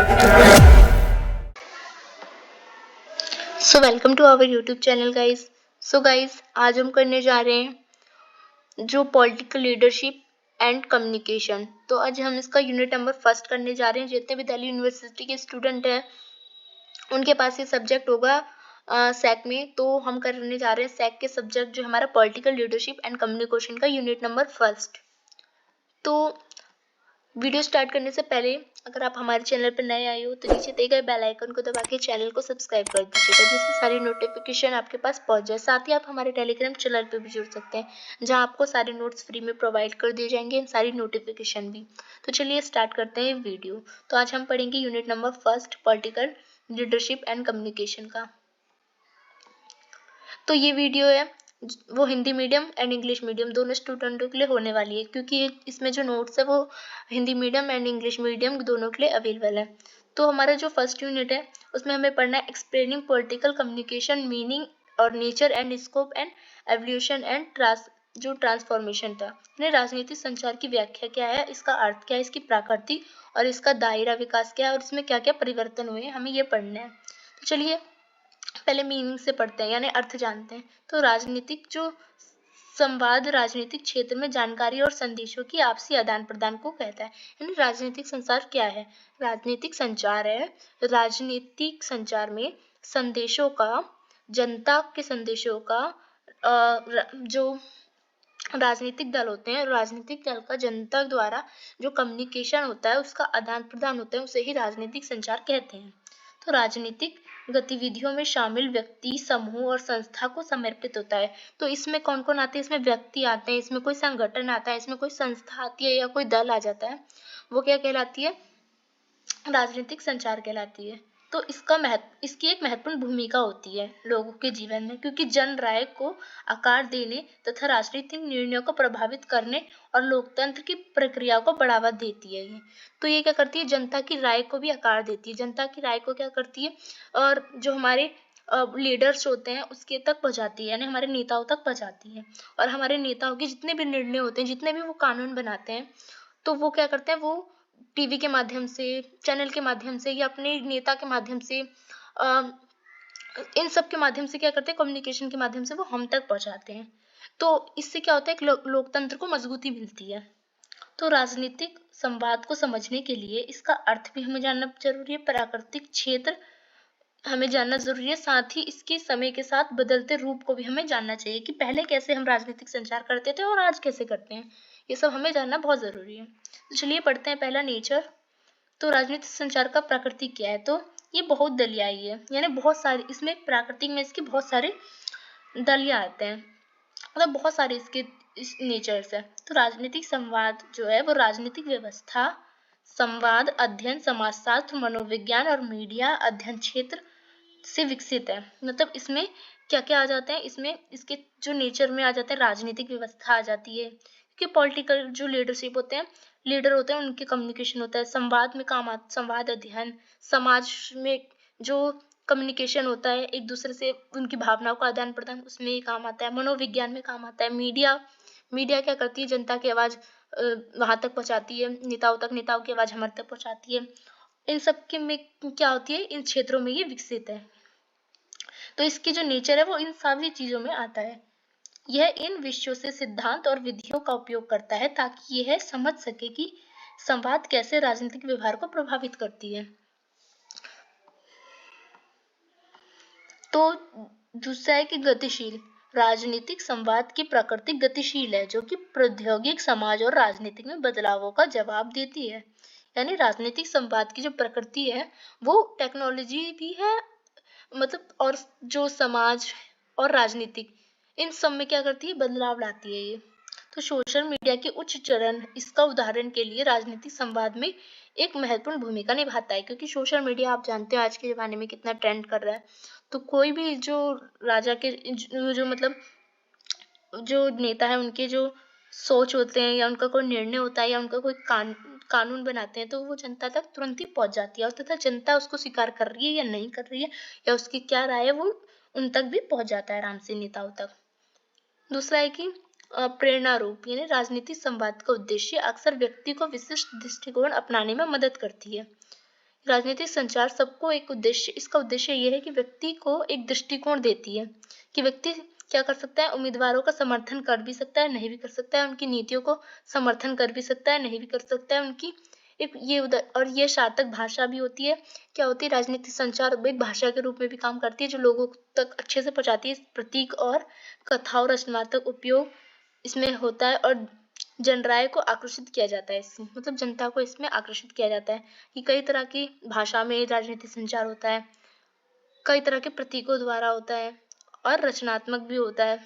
So welcome to our YouTube channel guys. So guys आज हम करने जा रहे हैं जो पॉलिटिकल लीडरशिप एंड कम्युनिकेशन। तो आज हम इसका यूनिट नंबर फर्स्ट करने जा रहे हैं। जितने भी दिल्ली यूनिवर्सिटी के स्टूडेंट हैं उनके पास ये सब्जेक्ट होगा सैक में। तो हम करने जा रहे हैं सैक के सब्जेक्ट जो हमारा पॉलिटिकल लीडरशिप एंड कम्युनिकेशन का यूनिट नंबर फर्स्ट। तो वीडियो स्टार्ट करने से पहले अगर आप हमारे चैनल पर नए आए हो तो नीचे दिए गए बेल आइकन को दबा के चैनल को सब्सक्राइब कर दीजिएगा, जिससे सारी नोटिफिकेशन आपके पास पहुंच जाए। साथ ही आप हमारे टेलीग्राम चैनल पर भी जुड़ सकते हैं, जहां आपको सारे नोट्स फ्री में प्रोवाइड कर दिए जाएंगे, सारी नोटिफिकेशन भी। तो चलिए स्टार्ट करते हैं वीडियो। तो आज हम पढ़ेंगे unit number first political leadership and communication का। तो ये वीडियो है वो Hindi medium and English medium दोनों स्टूडेंटों के लिए होने वाली है, क्योंकि इसमें जो नोट्स है वो Hindi medium and English medium दोनों के लिए अवेलेबल है। तो हमारा जो फर्स्ट यूनिट है उसमें हमें पढ़ना है एक्सप्लेनिंग पॉलिटिकल कम्युनिकेशन मीनिंग और nature and scope and evolution and जो ट्रांसफॉर्मेशन था, यानी राजनीतिक संचार की व्याख्या क्या है, इसका अर्थ क्या है, इसकी प्रकृति और इसका दायरा विकास क्या है और इसमें क्या क्या परिवर्तन हुए, हमें ये पढ़ना है। तो चलिए पहले मीनिंग से पढ़ते हैं, यानी अर्थ जानते हैं। तो राजनीतिक जो संवाद राजनीतिक क्षेत्र में जानकारी और संदेशों की आपसी आदान प्रदान को कहता है। यानी राजनीतिक संचार क्या है? राजनीतिक संचार है राजनीतिक संचार में संदेशों का, जनता के संदेशों का जो राजनीतिक दल होते हैं, राजनीतिक दल का जनता द्वारा जो कम्युनिकेशन होता है, उसका आदान प्रदान होता है, उसे ही राजनीतिक संचार कहते हैं। तो राजनीतिक गतिविधियों में शामिल व्यक्ति, समूह और संस्था को समर्पित होता है। तो इसमें कौन कौन आते हैं? इसमें व्यक्ति आते हैं, इसमें कोई संगठन आता है, इसमें कोई संस्था आती है या कोई दल आ जाता है, वो क्या कहलाती है? राजनीतिक संचार कहलाती है। तो इसकी एक महत्वपूर्ण भूमिका होती है लोगों के जीवन में, क्योंकि जन राय को आकार देने तथा राजनीतिक निर्णयों को प्रभावित करने और लोकतंत्र की प्रक्रिया को बढ़ावा देती है ये। तो ये क्या करती है? जनता की राय को भी आकार देती है। जनता की राय को क्या करती है? और जो हमारे लीडर्स होते हैं उसके तक पहुंचाती है, यानी हमारे नेताओं तक पहुंचाती है। और हमारे नेताओं के जितने भी निर्णय होते हैं, जितने भी वो कानून बनाते हैं, तो वो क्या करते हैं? वो टीवी के माध्यम से, चैनल के माध्यम से या अपने नेता के माध्यम से, इन सब के माध्यम से क्या करते हैं? कम्युनिकेशन के माध्यम से वो हम तक पहुंचाते हैं। तो इससे क्या होता है? लोकतंत्र को मजबूती मिलती है। तो राजनीतिक संवाद को समझने के लिए इसका अर्थ भी हमें जानना जरूरी है, प्राकृतिक क्षेत्र हमें जानना जरूरी है, साथ ही इसके समय के साथ बदलते रूप को भी हमें जानना चाहिए कि पहले कैसे हम राजनीतिक संचार करते थे और आज कैसे करते हैं। ये सब हमें जानना बहुत जरूरी है। तो चलिए पढ़ते हैं पहला नेचर। तो राजनीतिक संचार का प्रकृति क्या है? तो ये बहुत दलियाई है, यानी बहुत सारे इसमें प्राकृतिक में इसके बहुत सारे दलिया आते हैं, मतलब बहुत सारे इसके इस नेचर से। तो राजनीतिक संवाद जो है वो राजनीतिक व्यवस्था, संवाद अध्ययन, समाजशास्त्र, मनोविज्ञान और मीडिया अध्ययन क्षेत्र से विकसित है। मतलब इसमें क्या क्या आ जाते हैं? इसमें इसके जो नेचर में आ जाते हैं, राजनीतिक व्यवस्था आ जाती है, कि पॉलिटिकल जो लीडरशिप होते हैं, लीडर होते हैं, उनके कम्युनिकेशन होता है। संवाद में संवाद अध्ययन, समाज में जो कम्युनिकेशन होता है एक दूसरे से, उनकी भावनाओं का आदान प्रदान, उसमें ये काम आता है। मनोविज्ञान में काम आता है। मीडिया क्या करती है? जनता की आवाज वहां तक पहुंचाती है, नेताओं तक, नेताओं की आवाज हमारे तक पहुंचाती है। इन सब के में क्या होती है? इन क्षेत्रों में ये विकसित है। तो इसकी जो नेचर है वो इन सभी चीजों में आता है। यह इन विषयों से सिद्धांत और विधियों का उपयोग करता है ताकि यह समझ सके कि संवाद कैसे राजनीतिक व्यवहार को प्रभावित करती है। तो दूसरा है कि गतिशील। राजनीतिक संवाद की प्रकृति गतिशील है, जो कि प्रौद्योगिक, समाज और राजनीतिक में बदलावों का जवाब देती है। यानी राजनीतिक संवाद की जो प्रकृति है वो टेक्नोलॉजी भी है, मतलब, और जो समाज और राजनीतिक, इन सब में क्या करती है? बदलाव लाती है ये। तो सोशल मीडिया के उच्च चरण इसका उदाहरण के लिए राजनीतिक संवाद में एक महत्वपूर्ण भूमिका निभाता है, क्योंकि सोशल मीडिया आप जानते हो आज के जमाने में कितना ट्रेंड कर रहा है। तो कोई भी जो राजा के जो मतलब जो नेता है, उनके जो सोच होते हैं या उनका कोई निर्णय होता है या उनका कोई कानून बनाते हैं, तो वो जनता तक तुरंत ही पहुंच जाती है, और तथा जनता उसको स्वीकार कर रही है या नहीं कर रही है या उसकी क्या राय है, वो उन तक भी पहुंच जाता है आराम से, नेताओं तक। दूसरा है कि प्रेरणा रूप, यानी राजनीतिक संवाद का उद्देश्य अक्सर व्यक्ति को विशिष्ट दृष्टिकोण अपनाने में मदद करती है। राजनीतिक संचार सबको एक उद्देश्य, इसका उद्देश्य ये है कि व्यक्ति को एक दृष्टिकोण देती है कि व्यक्ति क्या कर सकता है, उम्मीदवारों का समर्थन कर भी सकता है, नहीं भी कर सकता है, उनकी नीतियों को समर्थन कर भी सकता है, नहीं भी कर सकता है, उनकी एक ये और ये सार्थक भाषा भी होती है। क्या होती है, राजनीतिक संचार एक भाषा के रूप में भी काम करती है जो लोगों तक अच्छे से पहुंचाती है। प्रतीक और कथा और रचनात्मक उपयोग इसमें होता है और जनराय को आकर्षित किया जाता है, इससे मतलब जनता को इसमें आकर्षित किया जाता है कि कई तरह की भाषा में राजनीतिक संचार होता है, कई तरह के प्रतीकों द्वारा होता है और रचनात्मक भी होता है।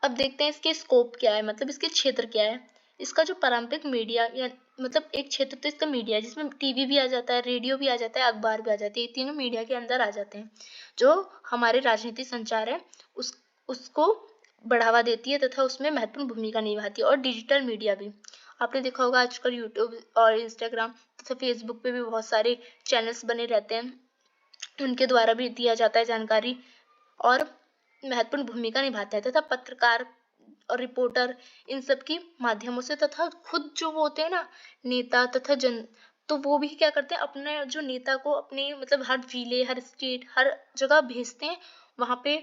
अब देखते हैं इसके स्कोप क्या है, मतलब इसके क्षेत्र क्या है। इसका जो पारंपरिक मीडिया या मतलब एक क्षेत्र तो इसका मीडिया है जिसमें टीवी भी आ जाता है, रेडियो भी आ जाता है, अखबार भी आ जाती है, ये तीनों मीडिया के अंदर आ जाते हैं जो हमारे राजनीतिक संचार है उसको बढ़ावा देती है तथा उसमें महत्वपूर्ण भूमिका निभाती है। और डिजिटल मीडिया भी आपने देखा होगा आजकल यूट्यूब और इंस्टाग्राम तथा फेसबुक पे भी बहुत सारे चैनल्स बने रहते हैं, उनके द्वारा भी दिया जाता है जानकारी और महत्वपूर्ण भूमिका निभाता है। तथा पत्रकार और रिपोर्टर इन सब की माध्यमों से तथा खुद जो वो होते हैं ना नेता तथा जन, तो वो भी क्या करते हैं, अपने जो नेता को अपने मतलब हर जिले, हर स्टेट, हर जगह भेजते हैं, वहां पे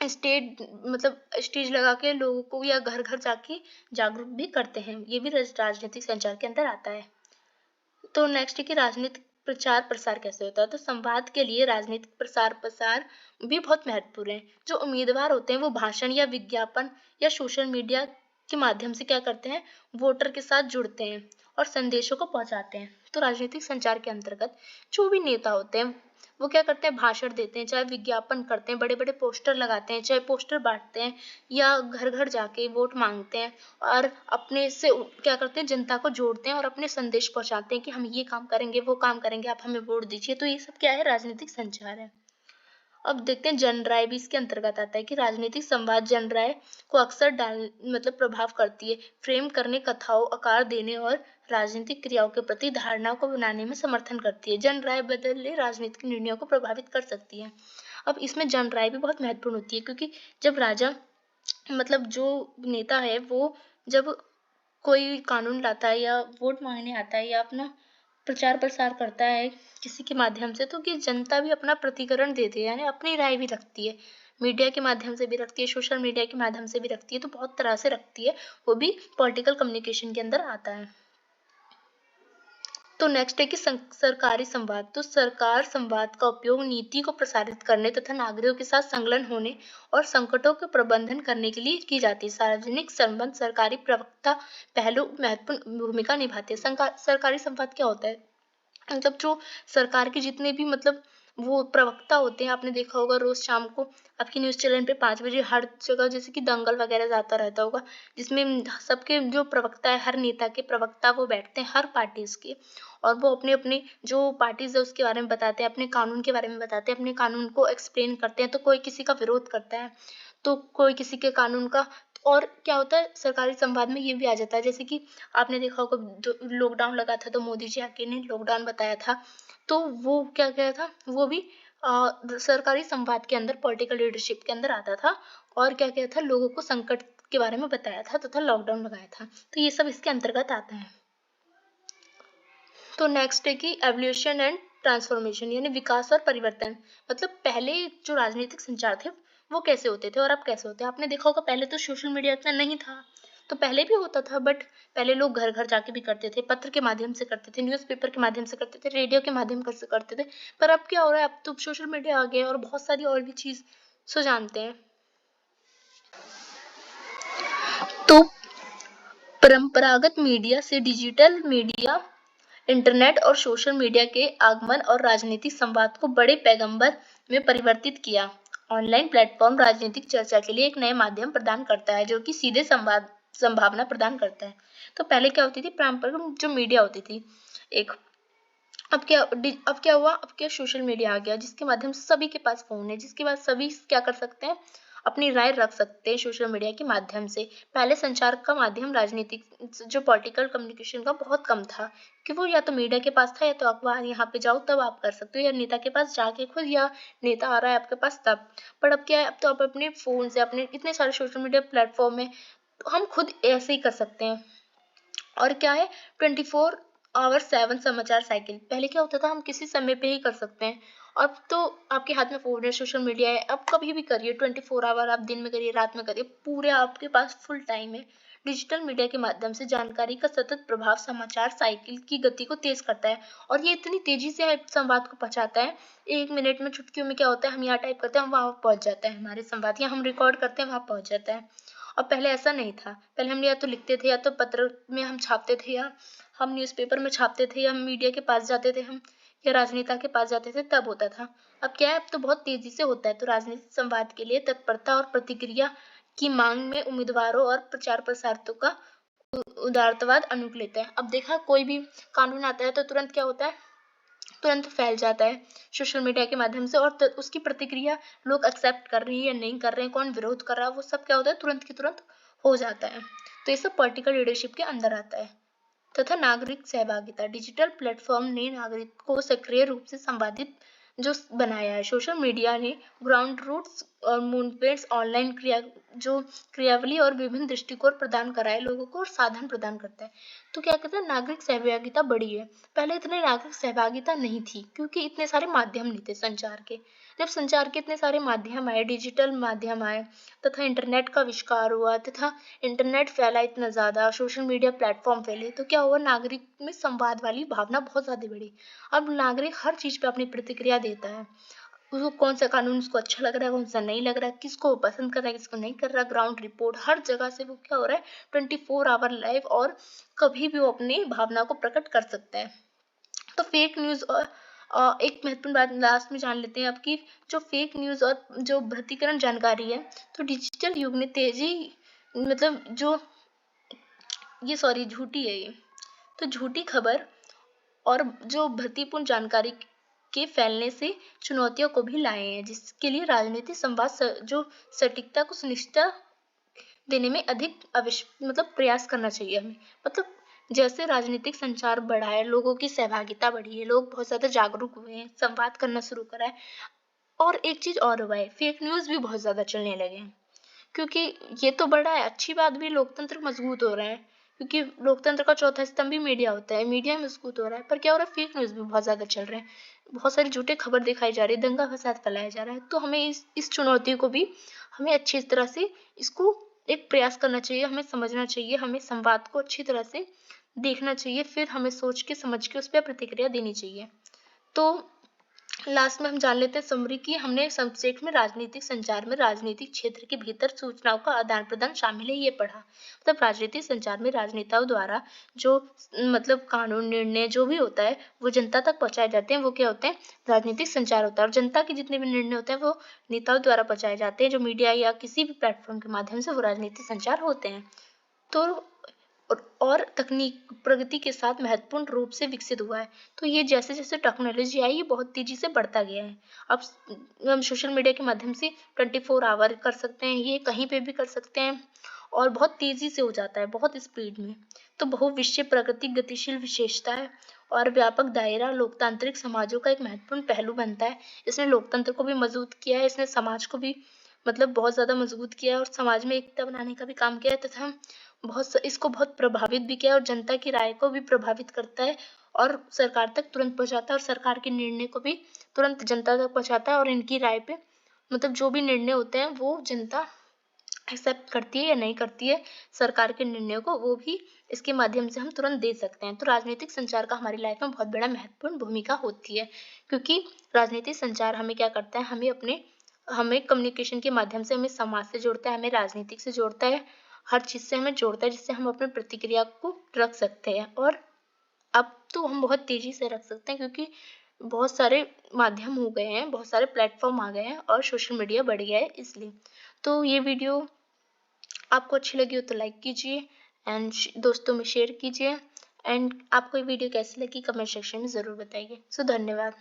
स्टेट मतलब स्टेज लगा के लोगों को या घर घर जाके जागरूक भी करते हैं। ये भी राजनीतिक संचार के अंदर आता है। तो नेक्स्ट है कि राजनीतिक प्रचार प्रसार कैसे होता है। तो संवाद के लिए राजनीतिक प्रसार भी बहुत महत्वपूर्ण है। जो उम्मीदवार होते हैं वो भाषण या विज्ञापन या सोशल मीडिया के माध्यम से क्या करते हैं, वोटर के साथ जुड़ते हैं और संदेशों को पहुंचाते हैं। तो राजनीतिक संचार के अंतर्गत जो भी नेता होते हैं वो क्या करते हैं, भाषण देते हैं, चाहे विज्ञापन करते हैं, बड़े बड़े पोस्टर लगाते हैं, चाहे पोस्टर बांटते हैं या घर घर जाके वोट मांगते हैं और अपने से क्या करते हैं, जनता को जोड़ते हैं और अपने संदेश पहुंचाते हैं कि हम ये काम करेंगे, वो काम करेंगे, आप हमें वोट दीजिए। तो ये सब क्या है, राजनीतिक संचार है। अब देखते हैं जनराय भी इसके अंतर्गत आता है कि राजनीतिक संवाद जनराय को अक्सर मतलब प्रभाव करती है, फ्रेम करने, कथाओं आकार देने और राजनीतिक क्रियाओं के प्रति धारणाओं को बनाने में समर्थन करती है। जनराय बदले राजनीतिक निर्णयों को प्रभावित कर सकती है। अब इसमें जनराय भी बहुत महत्वपूर्ण होती है क्योंकि जब राजा मतलब जो नेता है वो जब कोई कानून लाता है या वोट मांगने आता है या अपना प्रचार प्रसार करता है किसी के माध्यम से, तो कि जनता भी अपना प्रतिकरण देती है, यानी अपनी राय भी रखती है, मीडिया के माध्यम से भी रखती है, सोशल मीडिया के माध्यम से भी रखती है, तो बहुत तरह से रखती है, वो भी पॉलिटिकल कम्युनिकेशन के अंदर आता है। तो नेक्स्ट है कि सरकारी संवाद। तो सरकार संवाद का उपयोग नीति को प्रसारित करने तथा नागरिकों के साथ संलग्न होने और संकटों के प्रबंधन करने के लिए की जाती है। सार्वजनिक संबंध सरकारी प्रवक्ता पहलू महत्वपूर्ण भूमिका निभाते हैं। सरकारी संवाद क्या होता है, मतलब जो सरकार के जितने भी मतलब वो प्रवक्ता होते हैं, आपने देखा होगा रोज शाम को आपकी न्यूज चैनल पे 5 बजे हर जगह जैसे कि दंगल वगैरह जाता रहता होगा, जिसमें सबके जो प्रवक्ता है, हर नेता के प्रवक्ता वो बैठते हैं हर पार्टीज के और वो अपने अपने जो पार्टीज है उसके बारे में बताते हैं, अपने कानून के बारे में बताते हैं, अपने कानून को एक्सप्लेन करते हैं। तो कोई किसी का विरोध करता है तो कोई किसी के कानून का, और क्या होता है सरकारी संवाद में ये भी आ जाता है, जैसे कि आपने देखा होगा लॉकडाउन लगा था तो मोदी जी आके ने लॉकडाउन बताया था, तो वो क्या गया था, वो भी सरकारी संवाद के अंदर पॉलिटिकल लीडरशिप के अंदर आता था और क्या किया था, लोगों को संकट के बारे में बताया था तथा लॉकडाउन लगाया था। तो ये सब इसके अंतर्गत आता है। तो नेक्स्ट है कि एवोल्यूशन एंड ट्रांसफॉर्मेशन, यानी विकास और परिवर्तन। मतलब पहले जो राजनीतिक संचार थे वो कैसे होते थे और अब कैसे होते हैं। आपने देखा होगा पहले तो सोशल मीडिया इतना नहीं था, तो पहले भी होता था, बट पहले लोग घर घर जाके भी करते थे, पत्र के माध्यम से करते थे, न्यूज़पेपर के माध्यम से करते थे, रेडियो के माध्यम से करते थे। पर अब क्या हो रहा है, अब तो सोशल मीडिया आ गया और बहुत सारी और भी चीज सो जानते हैं। तो परंपरागत मीडिया से डिजिटल मीडिया, इंटरनेट और सोशल मीडिया के आगमन और राजनीतिक संवाद को बड़े पैगंबर में परिवर्तित किया। ऑनलाइन प्लेटफॉर्म राजनीतिक चर्चा के लिए एक नए माध्यम प्रदान करता है जो कि सीधे संवाद संभावना प्रदान करता है। तो पहले क्या होती थी, पारंपरिक जो मीडिया होती थी एक, अब क्या हुआ, अब क्या सोशल मीडिया आ गया जिसके माध्यम से सभी के पास फोन है, जिसके पास सभी क्या कर सकते हैं, अपनी राय रख सकते हैं सोशल मीडिया के माध्यम से। पहले संचार का माध्यम राजनीतिक जो पॉलिटिकल कम्युनिकेशन का बहुत कम था कि वो या तो मीडिया के पास था या तो अखबार, यहाँ पे जाओ तब आप कर सकते हो, या नेता के पास जाके खुद, या नेता आ रहा है आपके पास तब। पर अब क्या है, अब तो आप अपने फोन से अपने इतने सारे सोशल मीडिया प्लेटफॉर्म है तो हम खुद ऐसे ही कर सकते हैं। और क्या है, 24 आवर 7 समाचार साइकिल। पहले क्या होता था, हम किसी समय पे ही कर सकते हैं। अब तो आपके हाथ में फ़ोन है, सोशल मीडिया है, आप कभी भी करिए, 24 आवर आप दिन में करिए, रात में करिए, पूरे आपके पास फुल टाइम है। डिजिटल मीडिया के माध्यम से जानकारी का सतत प्रभाव समाचार साइकिल की गति को तेज करता है और ये इतनी तेजी से संवाद को पहुंचाता है। 1 मिनट में, चुटकियों में क्या होता है, हम यहाँ टाइप करते हैं, हम वहाँ पहुंच जाता है हमारे संवाद, या हम रिकॉर्ड करते हैं, वहाँ पहुंच जाता है। और पहले ऐसा नहीं था। पहले हम या तो लिखते थे, या तो पत्र में हम छापते थे, या हम न्यूज़पेपर में छापते थे, या मीडिया के पास जाते थे हम, या राजनेता के पास जाते थे, तब होता था। अब क्या है, अब तो बहुत तेजी से होता है। तो राजनीतिक संवाद के लिए तत्परता और प्रतिक्रिया की मांग में उम्मीदवारों और प्रचार प्रसारकों का उदारतावाद अनुक लेता है। अब देखा, कोई भी कानून आता है तो तुरंत क्या होता है, तुरंत फैल जाता है सोशल मीडिया के माध्यम से, और उसकी प्रतिक्रिया लोग एक्सेप्ट कर रहे हैं या नहीं कर रहे हैं, कौन विरोध कर रहा है, वो सब क्या होता है, तुरंत की तुरंत हो जाता है। तो ये सब पॉलिटिकल लीडरशिप के अंदर आता है। तथा नागरिक सहभागिता। डिजिटल प्लेटफॉर्म ने नागरिक को सक्रिय रूप से संवादित जो बनाया है। सोशल मीडिया ने ग्राउंड रूट्स और मूवमेंट्स, ऑनलाइन क्रियावली और विभिन्न दृष्टिकोण प्रदान कराए लोगों को, और साधन प्रदान करता है। तो क्या कहते हैं, नागरिक सहभागिता बढ़ी है। पहले इतने नागरिक सहभागिता नहीं थी, क्योंकि इतने सारे माध्यम नहीं थे संचार के। जब संचार के इतने सारे माध्यम आए, डिजिटल माध्यम आए, तथा इंटरनेट का आविष्कार हुआ, तथा इंटरनेट फैला इतना ज़्यादा, सोशल मीडिया प्लेटफॉर्म फैले, तो क्या हुआ, नागरिक में संवाद वाली भावना बहुत ज़्यादा बढ़ी। अब नागरिक हर चीज़ पे अपनी प्रतिक्रिया देता है। उसको कौन सा कानून उसको अच्छा लग रहा है, कौन सा नहीं लग रहा है, किसको वो पसंद कर रहा है, किसको नहीं कर रहा। ग्राउंड रिपोर्ट हर जगह से वो क्या हो रहा है, 24 आवर लाइव, और कभी भी वो अपनी भावना को प्रकट कर सकता है। तो फेक न्यूज़ और एक महत्वपूर्ण बात लास्ट में जान लेते हैं आपकी, जो फेक न्यूज़ और जो भ्रतिकरण जानकारी है, तो डिजिटल युग ने तेजी, मतलब जो ये सॉरी झूठी है ये, तो झूठी खबर और जो भ्रांतिपूर्ण जानकारी के फैलने से चुनौतियों को भी लाए हैं, जिसके लिए राजनीतिक संवाद जो सटीकता को सुनिश्चित देने में अधिक मतलब प्रयास करना चाहिए हमें। मतलब जैसे राजनीतिक संचार बढ़ा है, लोगों की सहभागिता बढ़ी है, लोग बहुत ज़्यादा जागरूक हुए हैं, संवाद करना शुरू करा है, और एक चीज़ और हुआ है, फेक न्यूज़ भी बहुत ज़्यादा चलने लगे हैं। क्योंकि ये तो बड़ा है, अच्छी बात भी, लोकतंत्र मजबूत हो रहा है, क्योंकि लोकतंत्र का चौथा स्तंभ भी मीडिया होता है, मीडिया मजबूत हो रहा है। पर क्या हो रहा है, फेक न्यूज़ भी बहुत ज़्यादा चल रहे हैं, बहुत सारी झूठे खबर दिखाई जा रही है, दंगा फसाद फैलाया जा रहा है। तो हमें इस चुनौती को भी हमें अच्छी तरह से इसको एक प्रयास करना चाहिए, हमें समझना चाहिए, हमें संवाद को अच्छी तरह से देखना चाहिए, फिर हमें सोच के समझ के उस पर प्रतिक्रिया देनी चाहिए। तो लास्ट में हम जान लेते हैं समरी की, हमने संक्षेप में राजनीतिक संचार में राजनीतिक क्षेत्र के भीतर सूचनाओं का आदान प्रदान शामिल है, ये पढ़ा। मतलब राजनीतिक संचार में राजनेताओं द्वारा जो मतलब कानून, निर्णय जो भी होता है, वो जनता तक पहुंचाए जाते हैं, वो क्या होते हैं, राजनीतिक संचार होता है। और जनता के जितने भी निर्णय होते हैं वो नेताओं द्वारा पहुंचाए जाते हैं, जो मीडिया या किसी भी प्लेटफॉर्म के माध्यम से वो राजनीतिक संचार होते हैं। तो और तकनीक प्रगति के साथ महत्वपूर्ण रूप से विकसित हुआ है। तो ये जैसे जैसे टेक्नोलॉजी आई, ये बहुत तेजी से बढ़ता गया है। अब हम सोशल मीडिया के माध्यम से 24 आवर कर सकते हैं, ये कहीं पे भी कर सकते हैं, और बहुत तेजी से हो जाता है, बहुत स्पीड में। तो बहुविषय प्रगति गतिशील विशेषता है, और व्यापक दायरा लोकतांत्रिक समाजों का एक महत्वपूर्ण पहलू बनता है। इसने लोकतंत्र को भी मजबूत किया है, इसने समाज को भी मतलब बहुत ज़्यादा मजबूत किया है, और समाज में एकता बनाने का भी काम किया है, तथा इसको बहुत प्रभावित भी किया है, और जनता की राय को भी प्रभावित करता है, और सरकार तक तुरंत पहुंचाता है, और सरकार के निर्णय को भी तुरंत जनता तक पहुंचाता है, और इनकी राय पे मतलब जो भी निर्णय होते हैं वो जनता एक्सेप्ट करती है या नहीं करती है सरकार के निर्णयों को, वो भी इसके माध्यम से हम तुरंत दे सकते हैं। तो राजनीतिक संचार का हमारी लाइफ में बहुत बड़ा महत्वपूर्ण भूमिका होती है, क्योंकि राजनीतिक संचार हमें क्या करता है, हमें कम्युनिकेशन के माध्यम से हमें समाज से जोड़ता है, हमें राजनीतिक से जोड़ता है, हर चीज़ से हमें जोड़ता है, जिससे हम अपनी प्रतिक्रिया को रख सकते हैं। और अब तो हम बहुत तेज़ी से रख सकते हैं, क्योंकि बहुत सारे माध्यम हो गए हैं, बहुत सारे प्लेटफॉर्म आ गए हैं, और सोशल मीडिया बढ़ गया है इसलिए। तो ये वीडियो आपको अच्छी लगी हो तो लाइक कीजिए, एंड दोस्तों में शेयर कीजिए, एंड आपको ये वीडियो कैसी लगी कमेंट सेक्शन में ज़रूर बताइए। सो धन्यवाद।